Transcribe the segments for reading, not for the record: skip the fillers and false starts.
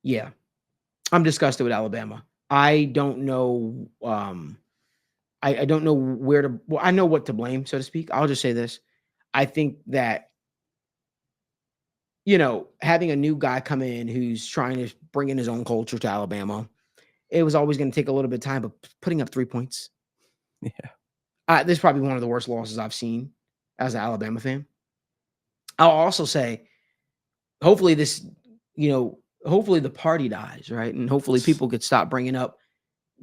Yeah, I'm disgusted with Alabama. I don't know. I don't know where to. Well, I know what to blame, so to speak. I'll just say this. I think that having a new guy come in who's trying to bring in his own culture to Alabama, it was always going to take a little bit of time. But putting up 3 points, Yeah. this is probably one of the worst losses I've seen as an Alabama fan. I'll also say, hopefully this, hopefully the party dies, right, and hopefully people could stop bringing up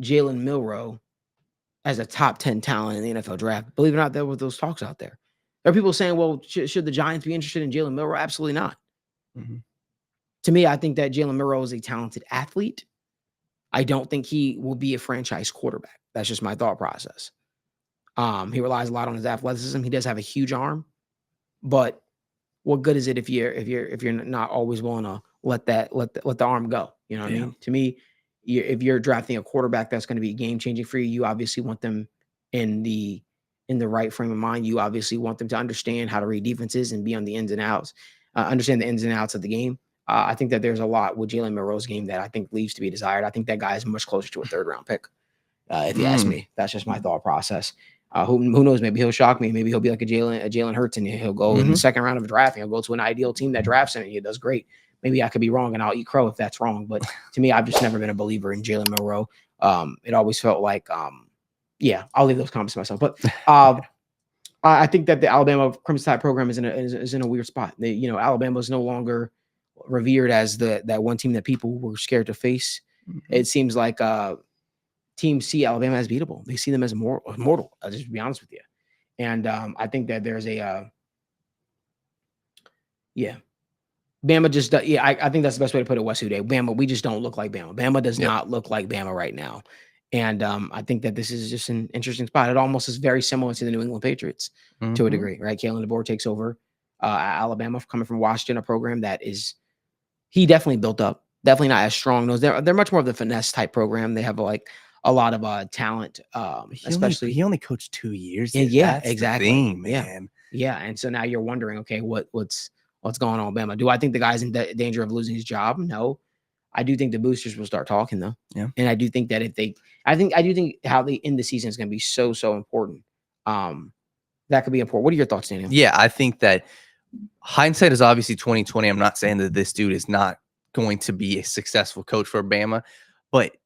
Jalen Milroe as a top 10 talent in the NFL draft. Believe it or not, there were those talks out there. There are people saying, well, should the Giants be interested in Jalen Milroe? Absolutely not. Mhm. To me, I think that Jalen Milroe is a talented athlete. I don't think he will be a franchise quarterback. That's just my thought process. He relies a lot on his athleticism. He does have a huge arm, but what good is it if you're not always willing to let the arm go? You know what I Yeah. mean? To me, if you're drafting a quarterback that's going to be game changing for you, you obviously want them in the right frame of mind. You obviously want them to understand how to read defenses and be on the ins and outs, understand the ins and outs of the game. I think that there's a lot with Jalen Milroe's game that I think leaves to be desired. I think that guy is much closer to a third round pick. If you ask Mm. me, that's just my thought process. Who knows? Maybe he'll shock me. Maybe he'll be like a Jalen Hurts, and he'll go in the Mhm. second round of a draft. And he'll go to an ideal team that drafts him, and he does great. Maybe I could be wrong, and I'll eat crow if that's wrong. But to me, I've just never been a believer in Jalen Milroe. It always felt like, yeah, I'll leave those comments to myself. But I think that the Alabama Crimson Tide program is in a weird spot. Alabama is no longer revered as that one team that people were scared to face. Mhm. It seems like teams see Alabama as beatable. They see them as mortal. I'll just be honest with you. And I think that there's yeah, Bama just, yeah, I think that's the best way to put it, West Day. Bama, we just don't look like Bama. Bama does Yep. not look like Bama right now. And I think that this is just an interesting spot. It almost is very similar to the New England Patriots to a Mhm. degree, right? Kalen DeBoer takes over Alabama coming from Washington, a program that he definitely built up. Definitely not as strong. Those they're much more of the finesse type program. They have like a lot of talent, He especially. only coached 2 years Yeah, there. yeah, That's the exactly. thing, Yeah, man. yeah. And so now you're wondering, okay, what's going on, Bama? Do I think the guy's in danger of losing his job? No, I do think the boosters will start talking though, Yeah. and I do think that I do think how they end the season is going to be so important. Um, that could be important. What are your thoughts, Daniel? Yeah, I think that hindsight is obviously 2020. I'm not saying that this dude is not going to be a successful coach for Bama, but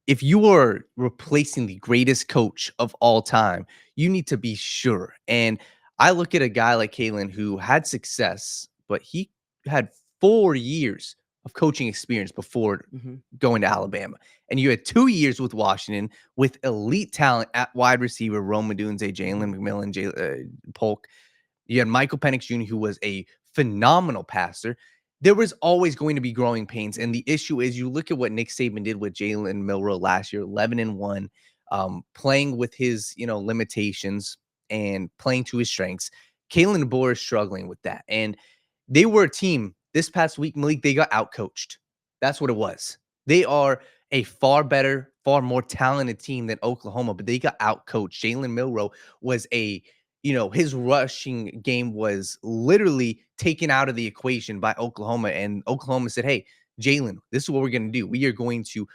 if you are replacing the greatest coach of all time, you need to be sure. And I look at a guy like Kalen who had success, but he had 4 years of coaching experience before Mm-hmm. going to Alabama. And you had 2 years with Washington with elite talent at wide receiver, Rome Odunze, Jalen McMillan, Polk. You had Michael Penix Jr., who was a phenomenal passer. There was always going to be growing pains. And the issue is you look at what Nick Saban did with Jalen Milroe last year, 11-1, playing with his, limitations and playing to his strengths. Kalen DeBoer is struggling with that. And they were a team this past week, Malik, they got outcoached. That's what it was. They are a far better, far more talented team than Oklahoma, but they got outcoached. Jalen Milroe was his rushing game was literally taken out of the equation by Oklahoma. And Oklahoma said, hey, Jalen, this is what we're going to do. We are going to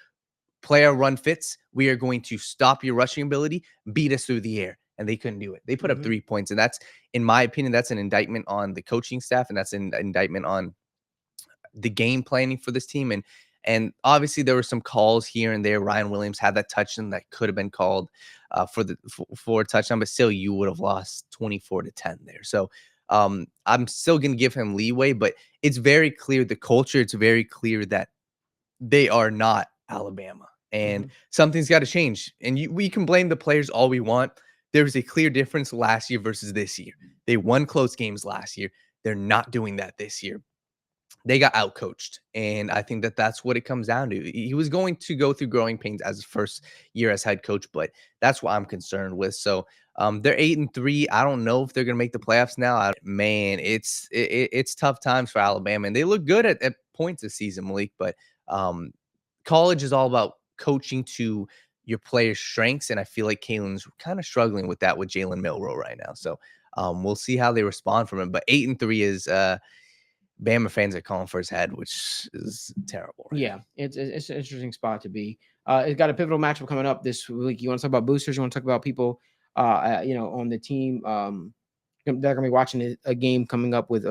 play our run fits. We are going to stop your rushing ability, beat us through the air. And they couldn't do it. They put up Mm-hmm. 3 points. And that's, in my opinion, that's an indictment on the coaching staff. And that's an indictment on the game planning for this team. And obviously there were some calls here and there. Ryan Williams had that touchdown that could have been called for a touchdown, but still you would have lost 24-10 there. So I'm still going to give him leeway, but it's very clear the culture. It's very clear that they are not Alabama, and Mm-hmm. something's got to change. And we can blame the players all we want. There's a clear difference last year versus this year. They won close games last year. They're not doing that this year. They got outcoached. And I think that that's what it comes down to. He was going to go through growing pains as his first year as head coach, but that's what I'm concerned with. So they're 8-3. I don't know if they're going to make the playoffs now. Man, it's tough times for Alabama, and they look good at points this season, Malik. But um, college is all about coaching to your players' strengths, and I feel like Kalen's kind of struggling with that with Jalen Milroe right now. So we'll see how they respond from him. But 8-3 is Bama fans are calling for his head, which is terrible. Right Yeah, it's an interesting spot to be. It's got a pivotal matchup coming up this week. You want to talk about boosters? You want to talk about people, on the team they're going to be watching a game coming up with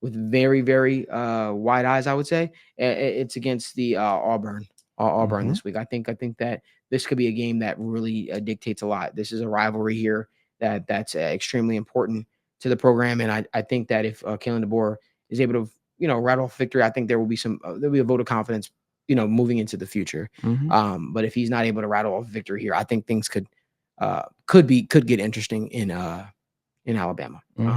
very very wide eyes. I would say it's against the Auburn Mhm. this week. I think that this could be a game that really dictates a lot. This is a rivalry here that's extremely important to the program, and I think that if Kalen DeBoer is able to rattle off victory, I think there will be there'll be a vote of confidence, moving into the future. Mhm. But if he's not able to rattle off victory here, I think things could get interesting in Alabama. Mm.